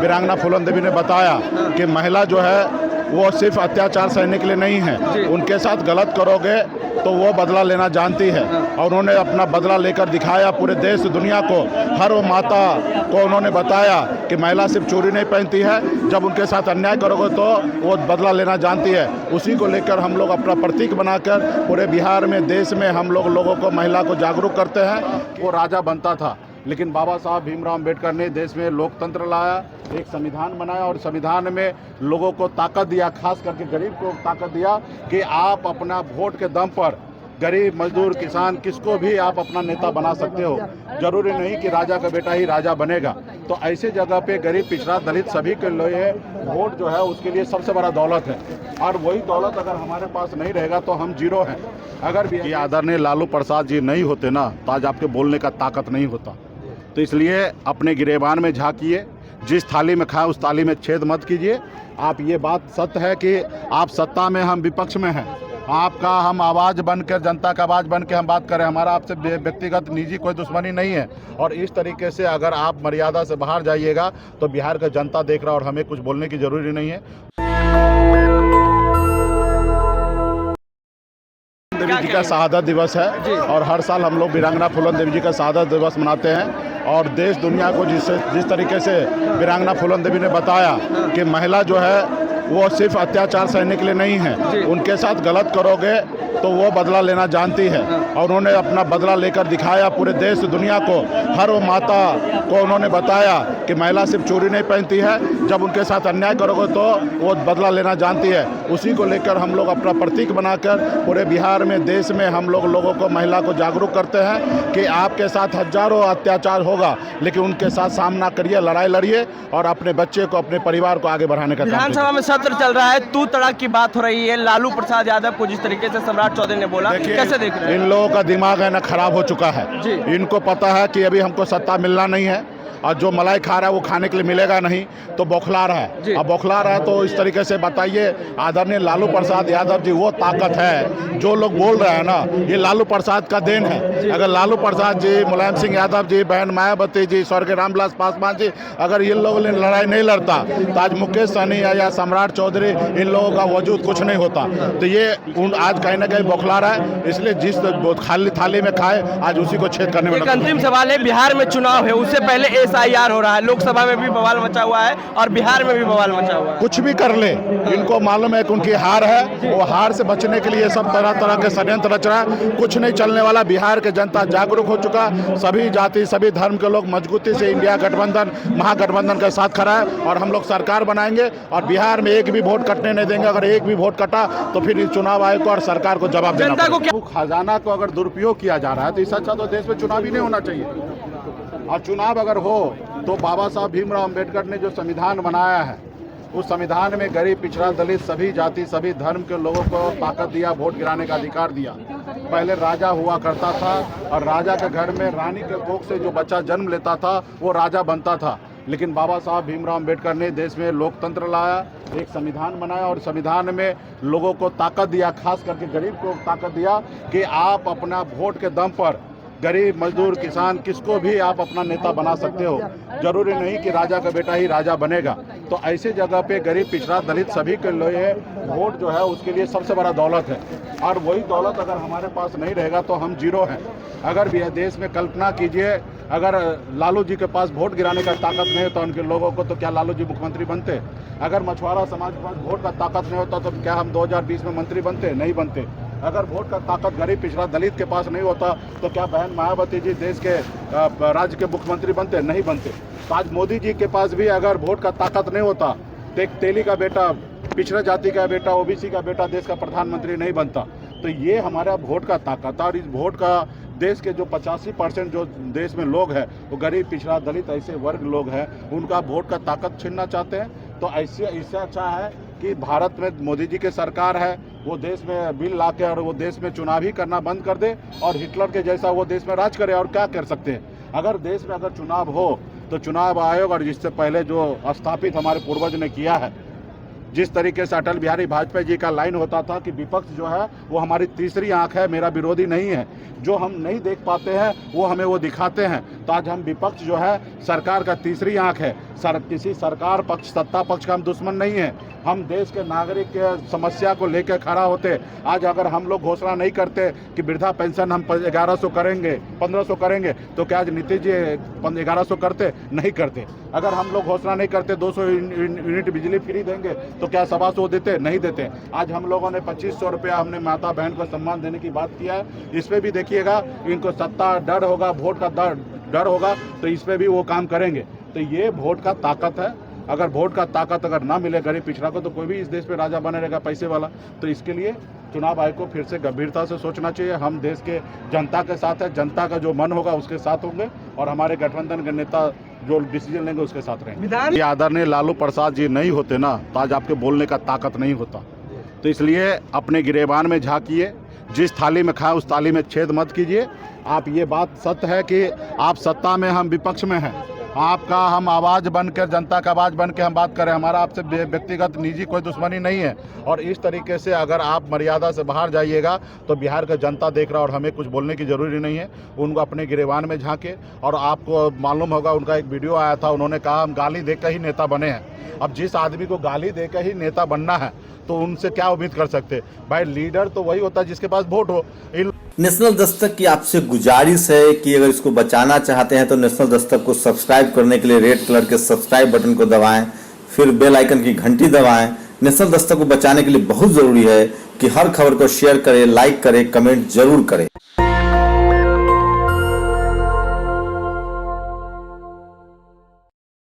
वीरांगना फूलन देवी ने बताया कि महिला जो है वो सिर्फ अत्याचार सहने के लिए नहीं है, उनके साथ गलत करोगे तो वो बदला लेना जानती है। और उन्होंने अपना बदला लेकर दिखाया पूरे देश दुनिया को। हर वो माता को उन्होंने बताया कि महिला सिर्फ चूड़ी नहीं पहनती है, जब उनके साथ अन्याय करोगे तो वो बदला लेना जानती है। उसी को लेकर हम लोग अपना प्रतीक बनाकर पूरे बिहार में, देश में हम लोगों को, महिला को जागरूक करते हैं। वो राजा बनता था, लेकिन बाबा साहब भीमराव अम्बेडकर ने देश में लोकतंत्र लाया, एक संविधान बनाया और संविधान में लोगों को ताकत दिया, खास करके गरीब को ताकत दिया कि आप अपना वोट के दम पर गरीब, मजदूर, किसान, किसको भी आप अपना नेता बना सकते हो। जरूरी नहीं कि राजा का बेटा ही राजा बनेगा। तो ऐसे जगह पे गरीब, पिछड़ा, दलित सभी के लिए वोट जो है उसके लिए सबसे बड़ा दौलत है। और वही दौलत अगर हमारे पास नहीं रहेगा तो हम जीरो हैं। अगर भी आदरणीय लालू प्रसाद जी नहीं होते ना तो आज आपके बोलने का ताकत नहीं होता। तो इसलिए अपने गिरेबान में झांकिए, जिस थाली में खाए उस थाली में छेद मत कीजिए। आप ये बात सत्य है कि आप सत्ता में, हम विपक्ष में हैं। आपका हम आवाज़ बनकर, जनता का आवाज़ बन के हम बात करें। हमारा आपसे व्यक्तिगत निजी कोई दुश्मनी नहीं है। और इस तरीके से अगर आप मर्यादा से बाहर जाइएगा तो बिहार का जनता देख रहा और हमें कुछ बोलने की ज़रूरी नहीं है। देवी जी का शहादत दिवस है और हर साल हम लोग वीरांगना फूलन देवी जी का शहादत दिवस मनाते हैं। और देश दुनिया को जिस तरीके से वीरांगना फूलन देवी ने बताया कि महिला जो है वो सिर्फ अत्याचार सहने के लिए नहीं है, उनके साथ गलत करोगे तो वो बदला लेना जानती है। और उन्होंने अपना बदला लेकर दिखाया पूरे देश दुनिया को। हर वो माता को उन्होंने बताया कि महिला सिर्फ चूड़ी नहीं पहनती है, जब उनके साथ अन्याय करोगे तो वो बदला लेना जानती है। उसी को लेकर हम लोग अपना प्रतीक बनाकर पूरे बिहार में, देश में हम लोगों को, महिला को जागरूक करते हैं कि आपके साथ हजारों अत्याचार होगा, लेकिन उनके साथ सामना करिए, लड़ाई लड़िए और अपने बच्चे को, अपने परिवार को आगे बढ़ाने का काम कीजिए। विधानसभा में सत्र चल रहा है, तू तड़ाक की बात हो रही है, लालू प्रसाद यादव को जिस तरीके से सम्राट चौधरी ने बोला, कैसे देख रहे हैं? इन लोगों का दिमाग है ना खराब हो चुका है। इनको पता है कि अभी हमको सत्ता मिलना नहीं है और जो मलाई खा रहा है वो खाने के लिए मिलेगा नहीं, तो बौखला रहा है। अब बौखला रहा है तो इस तरीके से बताइए, आदरणीय लालू प्रसाद यादव जी वो ताकत है। जो लोग बोल रहे हैं ना, ये लालू प्रसाद का देन है। अगर लालू प्रसाद जी, मुलायम सिंह यादव जी, बहन मायावती जी, स्वर्गीय रामविलास पासवान जी, अगर ये लोग लड़ाई नहीं लड़ता तो आज मुकेश सहनी या सम्राट चौधरी, इन लोगों का वजूद कुछ नहीं होता। तो ये आज कहीं ना कहीं बौखला रहा है, इसलिए जिस खाली थाली में खाए आज उसी को छेद करने में। एक अंतिम सवाल है, बिहार में चुनाव है, उससे पहले SIR हो रहा है, लोकसभा में भी बवाल मचा हुआ है और बिहार में भी बवाल मचा हुआ है। कुछ भी कर ले, इनको मालूम है कि उनकी हार है। वो हार से बचने के लिए सब तरह तरह के षड्यंत्र रच रहा है। कुछ नहीं चलने वाला। बिहार के जनता जागरूक हो चुका, सभी जाति, सभी धर्म के लोग मजबूती से इंडिया गठबंधन, महागठबंधन के साथ खड़ा है और हम लोग सरकार बनाएंगे और बिहार में एक भी वोट कटने नहीं देंगे। अगर एक भी वोट कटा तो फिर इस चुनाव आयोग को और सरकार को जवाब देना पड़ेगा। खजाना को अगर दुरुपयोग किया जा रहा है तो इससे अच्छा तो देश में चुनाव ही नहीं होना चाहिए। और चुनाव अगर हो तो बाबा साहब भीमराव अम्बेडकर ने जो संविधान बनाया है, उस संविधान में गरीब, पिछड़ा, दलित, सभी जाति, सभी धर्म के लोगों को ताकत दिया, वोट गिराने का अधिकार दिया। पहले राजा हुआ करता था और राजा के घर में रानी के कोख से जो बच्चा जन्म लेता था वो राजा बनता था। लेकिन बाबा साहब भीमराव अम्बेडकर ने देश में लोकतंत्र लाया, एक संविधान बनाया और संविधान में लोगों को ताकत दिया, खास करके गरीब को ताकत दिया कि आप अपना वोट के दम पर गरीब, मजदूर, किसान, किसको भी आप अपना नेता बना सकते हो। जरूरी नहीं कि राजा का बेटा ही राजा बनेगा। तो ऐसे जगह पे गरीब, पिछड़ा, दलित सभी के लिए वोट जो है उसके लिए सबसे बड़ा दौलत है। और वही दौलत अगर हमारे पास नहीं रहेगा तो हम जीरो हैं। अगर भी देश में कल्पना कीजिए, अगर लालू जी के पास वोट गिराने का ताकत नहीं होता उनके लोगों को, तो क्या लालू जी मुख्यमंत्री बनते? अगर मछुआरा समाज के पास वोट का ताकत नहीं होता तो क्या हम 2020 में मंत्री बनते? नहीं बनते। अगर वोट का ताकत गरीब, पिछड़ा, दलित के पास नहीं होता तो क्या बहन मायावती जी देश के राज्य के मुख्यमंत्री बनते? नहीं बनते। तो आज मोदी जी के पास भी अगर वोट का ताकत नहीं होता तो एक तेली का बेटा, पिछड़ा जाति का बेटा, OBC का बेटा देश का प्रधानमंत्री नहीं बनता। तो ये हमारा वोट का ताकत है। और इस वोट का देश के जो 85% जो देश में लोग हैं वो गरीब, पिछड़ा, दलित ऐसे वर्ग लोग हैं, उनका वोट का ताकत छीनना चाहते हैं। तो ऐसे इससे अच्छा है कि भारत में मोदी जी की सरकार है, वो देश में बिल ला के और वो देश में चुनाव ही करना बंद कर दे और हिटलर के जैसा वो देश में राज करे। और क्या कर सकते हैं? अगर देश में अगर चुनाव हो तो चुनाव आयोग और जिससे पहले जो स्थापित हमारे पूर्वज ने किया है, जिस तरीके से अटल बिहारी वाजपेयी जी का लाइन होता था कि विपक्ष जो है वो हमारी तीसरी आंख है, मेरा विरोधी नहीं है। जो हम नहीं देख पाते हैं वो हमें वो दिखाते हैं। तो आज हम विपक्ष जो है सरकार का तीसरी आंख है। किसी सरकार पक्ष सत्ता पक्ष का हम दुश्मन नहीं है, हम देश के नागरिक के समस्या को लेकर खड़ा होते। आज अगर हम लोग घोषणा नहीं करते कि वृद्धा पेंशन हम 1100 करेंगे 1500 करेंगे, तो क्या आज नीतीश जी 1100 करते? नहीं करते। अगर हम लोग घोषणा नहीं करते 200 यूनिट बिजली फ्री देंगे, तो क्या 125 देते? नहीं देते। आज हम लोगों ने 2500 रुपया हमने माता बहन को सम्मान देने की बात किया है। इस पर भी देखिएगा, इनको सत्ता डर होगा, वोट का डर होगा, तो इस पर भी वो काम करेंगे। तो ये वोट का ताकत है। अगर वोट का ताकत अगर ना मिले गरीब पिछड़ा को, तो कोई भी इस देश पे राजा बने रहेगा पैसे वाला। तो इसके लिए चुनाव आयोग को फिर से गंभीरता से सोचना चाहिए। हम देश के जनता के साथ है, जनता का जो मन होगा उसके साथ होंगे, और हमारे गठबंधन के नेता जो डिसीजन लेंगे उसके साथ रहेंगे। ये आदरणीय लालू प्रसाद जी नहीं होते ना, तो आज आपके बोलने का ताकत नहीं होता। तो इसलिए अपने गिरेबान में झांकिए, जिस थाली में खाए उस थाली में छेद मत कीजिए। आप ये बात सत्य है कि आप सत्ता में, हम विपक्ष में हैं। आपका हम आवाज़ बनकर, जनता का आवाज़ बन के हम बात करें। हमारा आपसे व्यक्तिगत निजी कोई दुश्मनी नहीं है। और इस तरीके से अगर आप मर्यादा से बाहर जाइएगा तो बिहार का जनता देख रहा, और हमें कुछ बोलने की ज़रूरी नहीं है। उनको अपने गिरेबान में झांके। और आपको मालूम होगा, उनका एक वीडियो आया था, उन्होंने कहा हम गाली देकर ही नेता बने हैं। अब जिस आदमी को गाली देकर ही नेता बनना है, तो उनसे क्या उम्मीद कर सकते? भाई लीडर तो वही होता है जिसके पास वोट हो। नेशनल दस्तक की आपसे गुजारिश है कि अगर इसको बचाना चाहते हैं तो नेशनल दस्तक को सब्सक्राइब करने के लिए रेड कलर के सब्सक्राइब बटन को दबाएं, फिर बेल आइकन की घंटी दबाएं। नेशनल दस्तक को बचाने के लिए बहुत जरूरी है कि हर खबर को शेयर करें, लाइक करें, कमेंट जरूर करें।